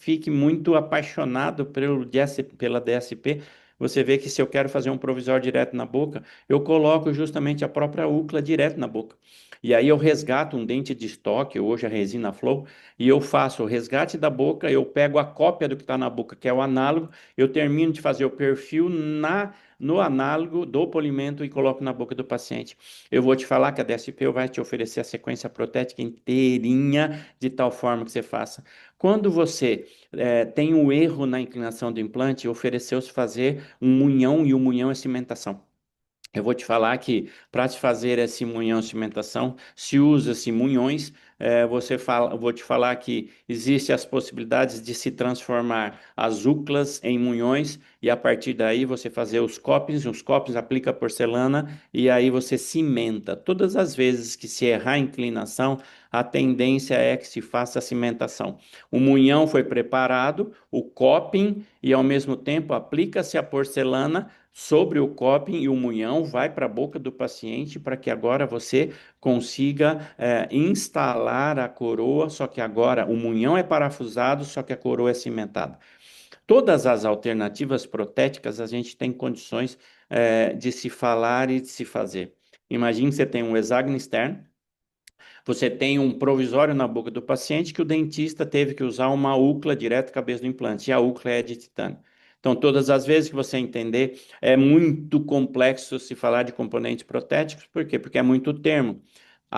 fique muito apaixonado pela DSP. Você vê que se eu quero fazer um provisório direto na boca, eu coloco justamente a própria úcula direto na boca. E aí eu resgato um dente de estoque, hoje a resina Flow, e eu faço o resgate da boca, eu pego a cópia do que está na boca, que é o análogo, eu termino de fazer o perfil no análogo do polimento e coloco na boca do paciente. Eu vou te falar que a DSP vai te oferecer a sequência protética inteirinha, de tal forma que você faça. Quando você tem um erro na inclinação do implante, ofereceu-se fazer um munhão, e o munhão é cimentação. Eu vou te falar que para te fazer esse munhão de cimentação, se usa-se munhões. Vou te falar que existem as possibilidades de se transformar as úclas em munhões e a partir daí você fazer os copos aplica porcelana e aí você cimenta. Todas as vezes que se errar a inclinação, a tendência é que se faça a cimentação. O munhão foi preparado, o coping e ao mesmo tempo aplica-se a porcelana sobre o coping e o munhão vai para a boca do paciente para que agora você consiga instalar a coroa, só que agora o munhão é parafusado, só que a coroa é cimentada. Todas as alternativas protéticas a gente tem condições de se falar e de se fazer. Imagine que você tem um hexágono externo, você tem um provisório na boca do paciente que o dentista teve que usar uma úcula direto à cabeça do implante, e a úcula é de titânio. Então, todas as vezes que você entender, é muito complexo se falar de componentes protéticos, por quê? Porque é muito termo.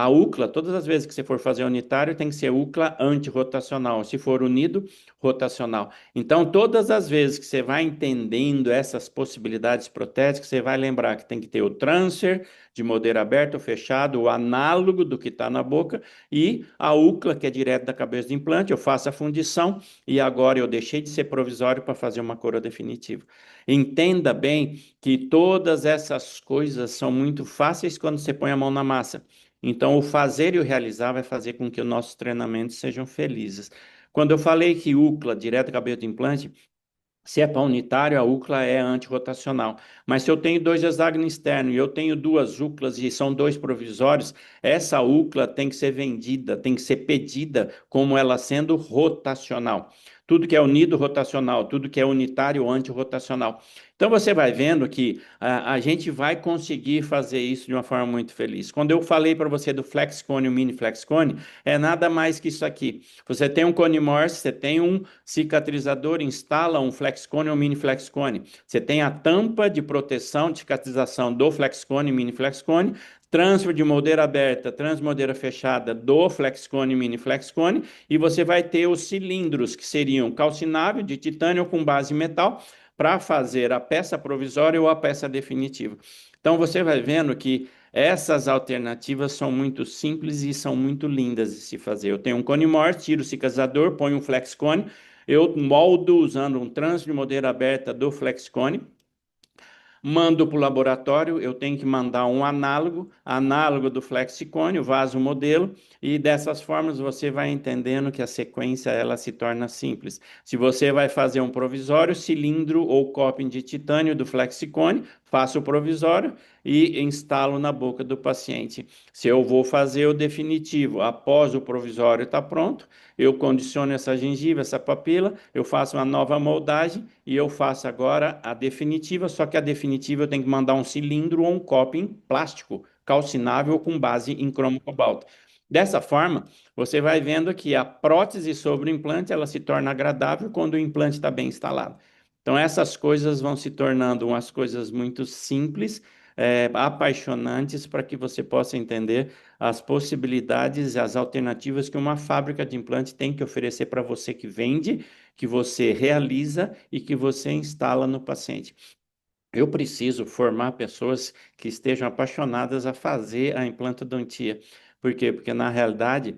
A UCLA, todas as vezes que você for fazer unitário, tem que ser UCLA antirrotacional. Se for unido, rotacional. Então, todas as vezes que você vai entendendo essas possibilidades protéticas, você vai lembrar que tem que ter o transfer de modeira aberto ou fechado, o análogo do que está na boca, e a UCLA, que é direto da cabeça do implante. Eu faço a fundição e agora eu deixei de ser provisório para fazer uma coroa definitiva. Entenda bem que todas essas coisas são muito fáceis quando você põe a mão na massa. Então, o fazer e o realizar vai fazer com que os nossos treinamentos sejam felizes. Quando eu falei que UCLA, direto cabeça do implante, se é para unitário, a UCLA é antirrotacional. Mas se eu tenho dois hexágonos externos e eu tenho duas UCLAs e são dois provisórios, essa UCLA tem que ser vendida, tem que ser pedida como ela sendo rotacional. Tudo que é unido, rotacional. Tudo que é unitário, antirrotacional. Então você vai vendo que a gente vai conseguir fazer isso de uma forma muito feliz. Quando eu falei para você do FlexCone e o Mini FlexCone, é nada mais que isso aqui. Você tem um cone Morse, você tem um cicatrizador, instala um FlexCone ou Mini FlexCone. Você tem a tampa de proteção de cicatrização do FlexCone e Mini FlexCone, transfer de moldeira aberta, transmoldeira fechada do FlexCone e Mini FlexCone, e você vai ter os cilindros, que seriam calcinável de titânio com base em metal, para fazer a peça provisória ou a peça definitiva. Então você vai vendo que essas alternativas são muito simples e são muito lindas de se fazer. Eu tenho um cone Morse, tiro o cicatrizador, ponho um FlexCone, eu moldo usando um trans de moldeira aberta do FlexCone, mando para o laboratório, eu tenho que mandar um análogo do Flexicone, o vaso modelo, e dessas formas você vai entendendo que a sequência ela se torna simples. Se você vai fazer um provisório, cilindro ou coping de titânio do Flexicone, faço o provisório e instalo na boca do paciente. Se eu vou fazer o definitivo, após o provisório estar pronto, eu condiciono essa gengiva, essa papila, eu faço uma nova moldagem e eu faço agora a definitiva, só que a definitiva eu tenho que mandar um cilindro ou um coping plástico calcinável com base em cromo cobalto. Dessa forma, você vai vendo que a prótese sobre o implante ela se torna agradável quando o implante está bem instalado. Então, essas coisas vão se tornando umas coisas muito simples, apaixonantes, para que você possa entender as possibilidades, as alternativas que uma fábrica de implante tem que oferecer para você que vende, que você realiza e que você instala no paciente. Eu preciso formar pessoas que estejam apaixonadas a fazer a implantodontia. Por quê? Porque, na realidade,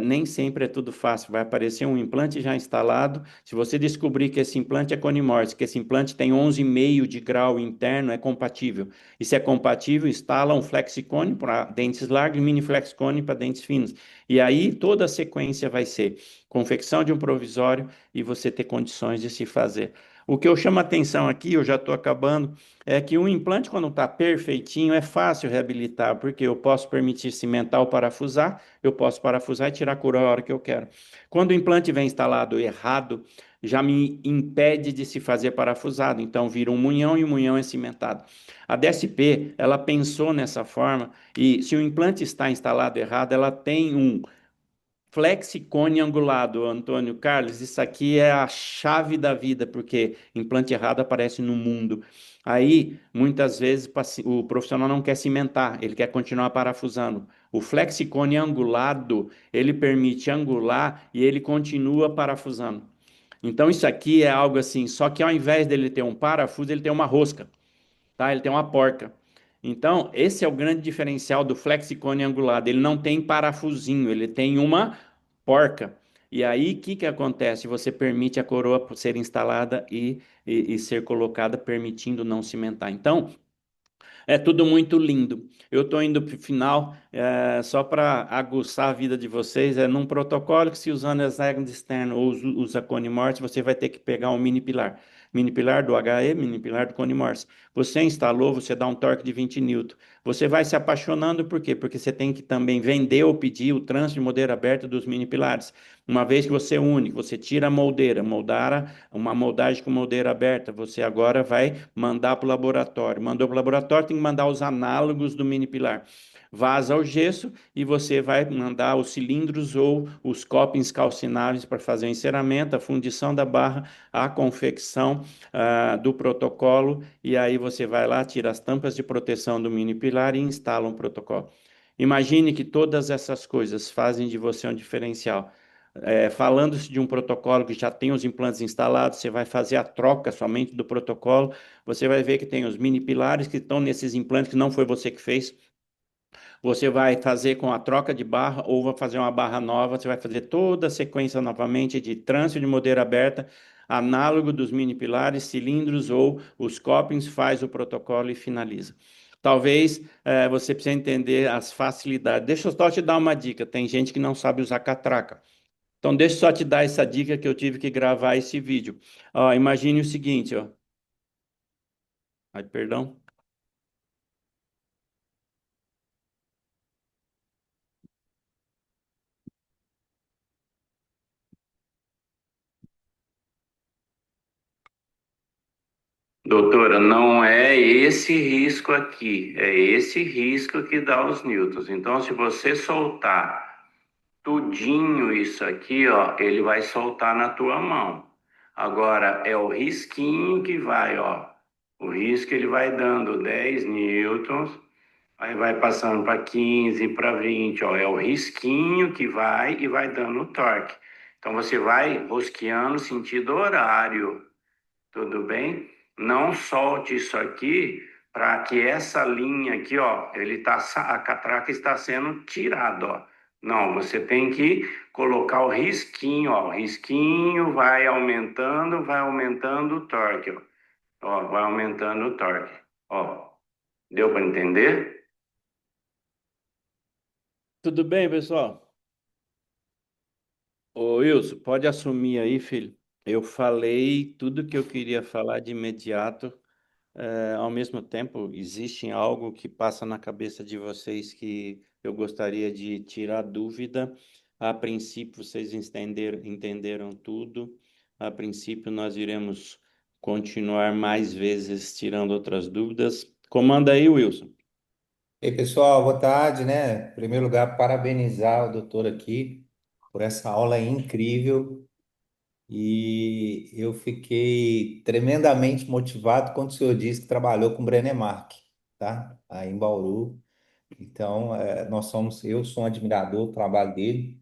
nem sempre é tudo fácil. Vai aparecer um implante já instalado. Se você descobrir que esse implante é cone Morse, que esse implante tem 11,5 de grau interno, é compatível. E se é compatível, instala um flexicone para dentes largos e mini flexicone para dentes finos. E aí toda a sequência vai ser confecção de um provisório e você ter condições de se fazer. O que eu chamo a atenção aqui, eu já estou acabando, é que um implante, quando está perfeitinho, é fácil reabilitar, porque eu posso permitir cimentar ou parafusar, eu posso parafusar e tirar a coroa a hora que eu quero. Quando o implante vem instalado errado, já me impede de se fazer parafusado, então vira um munhão e o munhão é cimentado. A DSP, ela pensou nessa forma, e se o implante está instalado errado, ela tem um flexicone angulado, Antônio Carlos, isso aqui é a chave da vida, porque implante errado aparece no mundo. Aí, muitas vezes, o profissional não quer cimentar, ele quer continuar parafusando. O flexicone angulado, ele permite angular e ele continua parafusando. Então, isso aqui é algo assim, só que ao invés dele ter um parafuso, ele tem uma rosca, tá? Ele tem uma porca. Então, esse é o grande diferencial do flexicone angulado. Ele não tem parafusinho, ele tem uma porca. E aí, o que que acontece? Você permite a coroa ser instalada e ser colocada, permitindo não cimentar. Então, é tudo muito lindo. Eu estou indo para o final, só para aguçar a vida de vocês. É num protocolo que, se usando hexágono externo ou usa cone Morse, você vai ter que pegar um mini pilar. Mini pilar do HE, mini pilar do cone Morse. Você instalou, você dá um torque de 20 newton. Você vai se apaixonando, por quê? Porque você tem que também vender ou pedir o trânsito de moldeira aberta dos mini pilares. Uma vez que você une, você tira a moldeira, uma moldagem com moldeira aberta, você agora vai mandar para o laboratório. Mandou para o laboratório, tem que mandar os análogos do mini pilar. Vaza o gesso e você vai mandar os cilindros ou os copings calcináveis para fazer o enceramento, a fundição da barra, a confecção do protocolo, e aí você vai lá, tira as tampas de proteção do mini pilar e instala um protocolo. Imagine que todas essas coisas fazem de você um diferencial. Falando-se de um protocolo que já tem os implantes instalados, você vai fazer a troca somente do protocolo, você vai ver que tem os mini pilares que estão nesses implantes que não foi você que fez. Você vai fazer com a troca de barra ou vai fazer uma barra nova, você vai fazer toda a sequência novamente de trânsito de moleira aberta, análogo dos mini pilares, cilindros ou os copings, faz o protocolo e finaliza. Talvez você precise entender as facilidades. Deixa eu só te dar uma dica. Tem gente que não sabe usar catraca. Então, deixa eu só te dar essa dica que eu tive que gravar esse vídeo. Ó, imagine o seguinte, ó. Ai, perdão. Doutora, não é esse risco aqui, é esse risco que dá os newtons. Então, se você soltar tudinho isso aqui, ó, ele vai soltar na tua mão. Agora, é o risquinho que vai, ó. O risco ele vai dando 10 newtons, aí vai passando para 15, para 20, ó. É o risquinho que vai e vai dando o torque. Então, você vai rosqueando sentido horário. Tudo bem? Não solte isso aqui para que essa linha aqui, ó, a catraca está sendo tirada, ó. Não, você tem que colocar o risquinho, ó. O risquinho vai aumentando o torque, ó. Ó, vai aumentando o torque. Ó, deu para entender? Tudo bem, pessoal? Ô, Wilson, pode assumir aí, filho. Eu falei tudo que eu queria falar de imediato. Ao mesmo tempo, existe algo que passa na cabeça de vocês que eu gostaria de tirar dúvida. A princípio, vocês entenderam tudo. A princípio, nós iremos continuar mais vezes tirando outras dúvidas. Comanda aí, Wilson. Ei, pessoal, boa tarde, né? Em primeiro lugar, parabenizar o doutor aqui por essa aula incrível e eu fiquei tremendamente motivado quando o senhor disse que trabalhou com o Brené Mark, tá? Aí em Bauru. Então, eu sou um admirador do trabalho dele.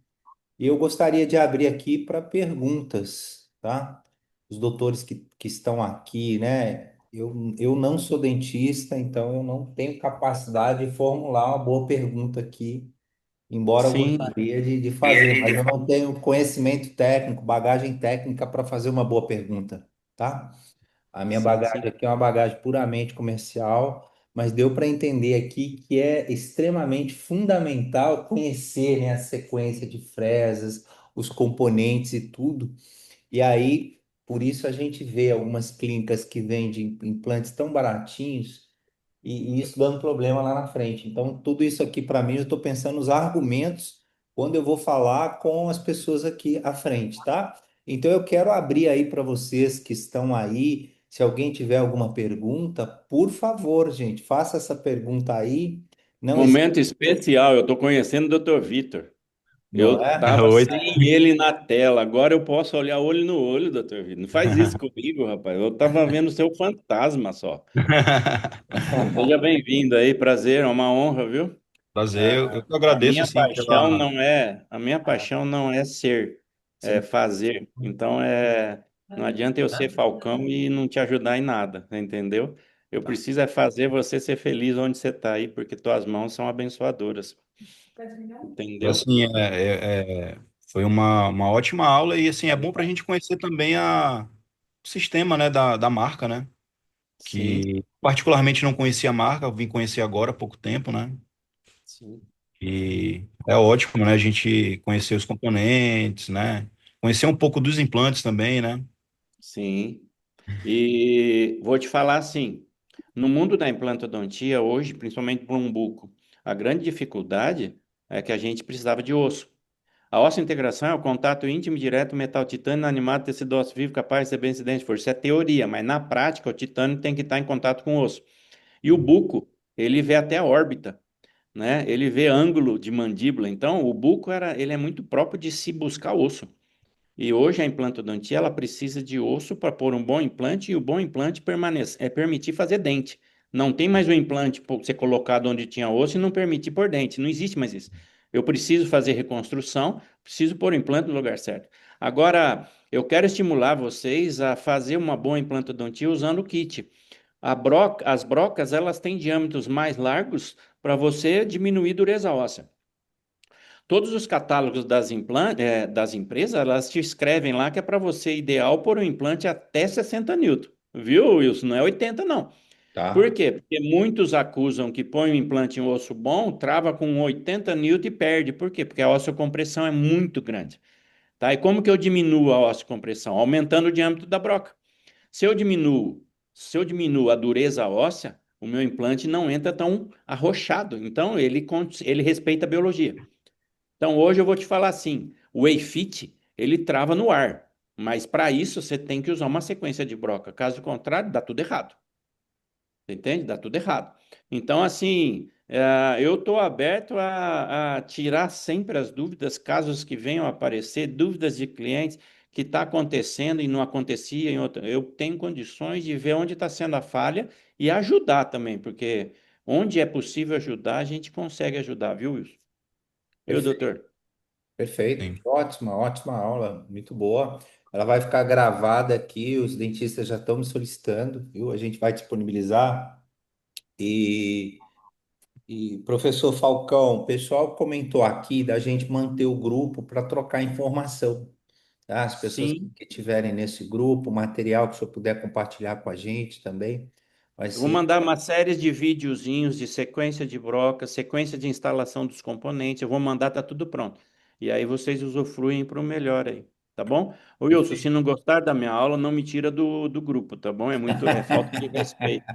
E eu gostaria de abrir aqui para perguntas, tá? Os doutores que estão aqui, né? Eu não sou dentista, então eu não tenho capacidade de formular uma boa pergunta aqui, embora eu Sim, gostaria de fazer, mas eu não tenho conhecimento técnico, bagagem técnica para fazer uma boa pergunta, tá? A minha sim, sim. bagagem aqui é uma bagagem puramente comercial, mas deu para entender aqui que é extremamente fundamental conhecer, né, a sequência de fresas, os componentes e tudo. E aí, por isso a gente vê algumas clínicas que vendem implantes tão baratinhos e isso dando problema lá na frente. Então, tudo isso aqui para mim, eu estou pensando nos argumentos quando eu vou falar com as pessoas aqui à frente, tá? Então, eu quero abrir aí para vocês que estão aí. Se alguém tiver alguma pergunta, por favor, gente, faça essa pergunta aí. Não esqueça, Momento especial, eu estou conhecendo o Dr. Vitor. não Eu é? estava Oi. sem ele na tela, agora eu posso olhar olho no olho, doutor Vitor. Não faz isso comigo, rapaz. Eu estava vendo seu fantasma só. Seja bem-vindo aí, prazer, é uma honra, viu? Prazer, eu que A agradeço minha assim paixão pela. não é, a minha paixão não é ser, é Sim. fazer. Então não adianta eu ser Falcão e não te ajudar em nada, entendeu? Eu preciso é fazer você ser feliz onde você está aí, porque tuas mãos são abençoadoras, E entendeu? assim, foi uma ótima aula e assim, é bom para a gente conhecer também o sistema, né, da marca, né? Sim, Que particularmente não conhecia a marca, eu vim conhecer agora há pouco tempo, né? sim, E é ótimo, né? A gente conhecer os componentes, né? Conhecer um pouco dos implantes também, né? sim. E vou te falar assim, no mundo da implantodontia hoje, principalmente para um buco, a grande dificuldade é que a gente precisava de osso. A osso-integração é o contato íntimo e direto metal-titânio animado, tecido ósseo vivo capaz de receber incidente de força. Isso é teoria, mas na prática o titânio tem que estar em contato com o osso. E o buco, ele vê até a órbita, né? Ele vê ângulo de mandíbula. Então, o buco ele é muito próprio de se buscar osso. E hoje a implantodontia ela precisa de osso para pôr um bom implante e o bom implante permanecer, permitir fazer dente. Não tem mais o implante ser colocado onde tinha osso e não permitir pôr dente. Não existe mais isso. Eu preciso fazer reconstrução, preciso pôr o implante no lugar certo. Agora, eu quero estimular vocês a fazer uma boa implantodontia usando o kit. As brocas, elas têm diâmetros mais largos para você diminuir dureza óssea. Todos os catálogos das empresas, elas te escrevem lá que é para você ideal pôr um implante até 60 newton. Viu, Wilson? Não é 80, não. Por Tá? quê? Porque muitos acusam que põe um implante em osso bom, trava com 80 newton e perde. Por quê? Porque a osteocompressão é muito grande. Tá? E como que eu diminuo a osteocompressão? Aumentando o diâmetro da broca. Se eu diminuo, se eu diminuo a dureza óssea, o meu implante não entra tão arrochado. Então, ele respeita a biologia. Então, hoje eu vou te falar assim, o Wayfit, ele trava no ar, mas para isso você tem que usar uma sequência de broca. Caso contrário, dá tudo errado. Você entende? Dá tudo errado. Então, assim, eu estou aberto a tirar sempre as dúvidas, casos que venham a aparecer, dúvidas de clientes que está acontecendo e não acontecia em outra. Eu tenho condições de ver onde está sendo a falha e ajudar também, porque onde é possível ajudar, a gente consegue ajudar, viu, Wilson? Viu, Perfeito, doutor? perfeito. Sim. Ótima, ótima aula, muito boa. Ela vai ficar gravada aqui, os dentistas já estão me solicitando, viu? A gente vai disponibilizar. E, e professor Falcão, o pessoal comentou aqui da gente manter o grupo para trocar informação, tá? As pessoas Sim. que estiverem nesse grupo, material que o senhor puder compartilhar com a gente também, vai Eu vou ser. mandar uma série de videozinhos de sequência de broca, sequência de instalação dos componentes. Eu vou mandar, tá tudo pronto. E aí vocês usufruem para o melhor aí, tá bom? Ô Wilson, se Perfeito. não gostar da minha aula, não me tira do grupo, tá bom? É falta de respeito.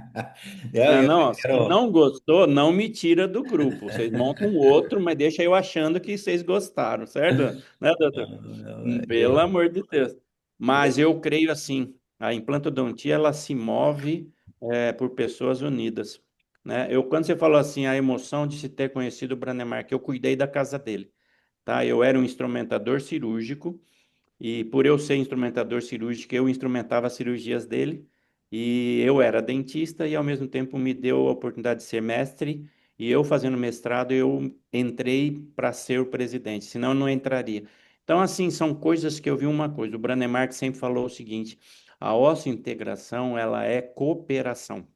Eu, Não, eu não, se quero. não gostou, não me tira do grupo. Vocês montam outro, mas deixa eu achando que vocês gostaram, certo? Né, doutor? Pelo Eu, amor de Deus. Mas eu- eu creio assim, a implantodontia ela se move por pessoas unidas, né? Quando você falou assim, a emoção de se ter conhecido o Branemar, que eu cuidei da casa dele, tá? Eu era um instrumentador cirúrgico e por eu ser instrumentador cirúrgico, eu instrumentava as cirurgias dele. E eu era dentista e ao mesmo tempo me deu a oportunidade de ser mestre. E eu fazendo mestrado, eu entrei para ser o presidente, senão eu não entraria. Então, assim, são coisas que eu vi uma coisa. O Branemark sempre falou o seguinte: a integração ela é cooperação.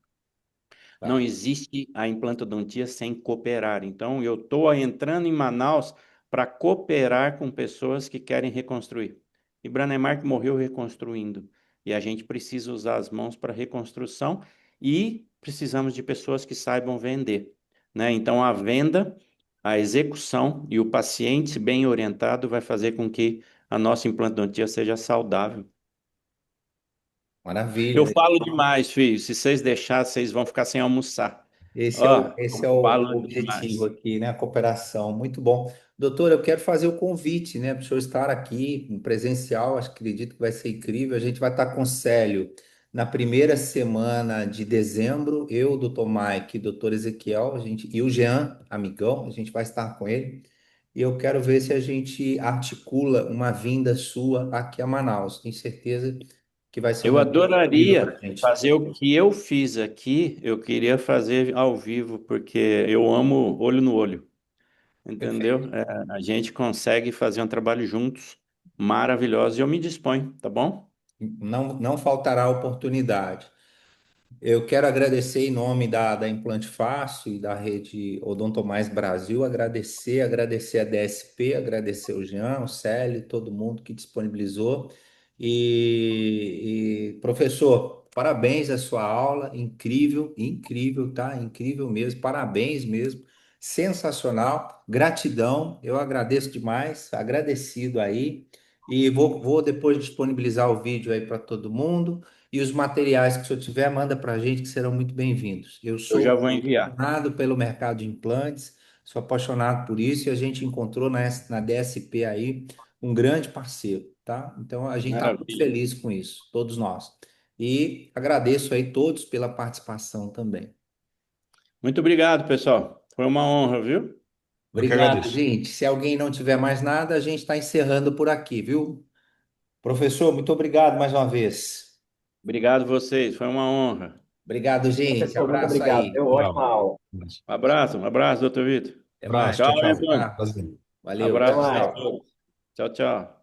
Não tá. existe a implantodontia sem cooperar. Então, eu estou entrando em Manaus para cooperar com pessoas que querem reconstruir. E Branemark morreu reconstruindo. E a gente precisa usar as mãos para reconstrução e precisamos de pessoas que saibam vender, né? Então, a venda, a execução e o paciente bem orientado vai fazer com que a nossa implantodontia seja saudável. Eu Maravilha. falo demais, filho. Se vocês deixarem, vocês vão ficar sem almoçar. Ó, Esse é eu o falo objetivo demais. aqui, né? A cooperação. Muito bom. Doutor, eu quero fazer o convite, né? Para o senhor estar aqui, em presencial, acredito que vai ser incrível. A gente vai estar com o Célio na primeira semana de dezembro. Eu, doutor Mike, doutor Ezequiel, e o Jean, amigão, a gente vai estar com ele. E eu quero ver se a gente articula uma vinda sua aqui a Manaus. Tenho certeza que vai ser um Eu momento incrível para adoraria a gente. fazer o que eu fiz aqui, eu queria fazer ao vivo, porque eu amo olho no olho, entendeu? Perfeito. A gente consegue fazer um trabalho juntos, maravilhoso, e eu me disponho, tá bom? Não, não faltará oportunidade. Eu quero agradecer em nome da Implante Fácil e da rede Odonto Mais Brasil, agradecer a DSP, agradecer o Jean, o Célio, todo mundo que disponibilizou. Professor, parabéns a sua aula, incrível, incrível, tá? Incrível mesmo, parabéns mesmo, sensacional, gratidão, eu agradeço demais, agradecido aí. E vou depois disponibilizar o vídeo aí para todo mundo. E os materiais que o senhor tiver, manda para a gente que serão muito bem-vindos. Eu Eu sou já vou enviar. apaixonado pelo mercado de implantes, sou apaixonado por isso e a gente encontrou na DSP aí um grande parceiro, tá? Então a gente está muito Maravilha. feliz com isso, todos nós. E agradeço aí todos pela participação também. Muito obrigado, pessoal. Foi uma honra, viu? Eu que Obrigado, agradeço. gente. Se alguém não tiver mais nada, a gente está encerrando por aqui, viu? Professor, muito obrigado mais uma vez. Obrigado vocês, foi uma honra. Obrigado, gente. Professor, muito Abraço obrigado. aí. Foi uma ótima aula. Um abraço, doutor Vitor. Até mais. Abraço, Tchau, tchau, tchau. Antônio. Marcos. Prazer. Valeu. Até Abraço Tchau, a mais. tchau. todos. Tchau, tchau.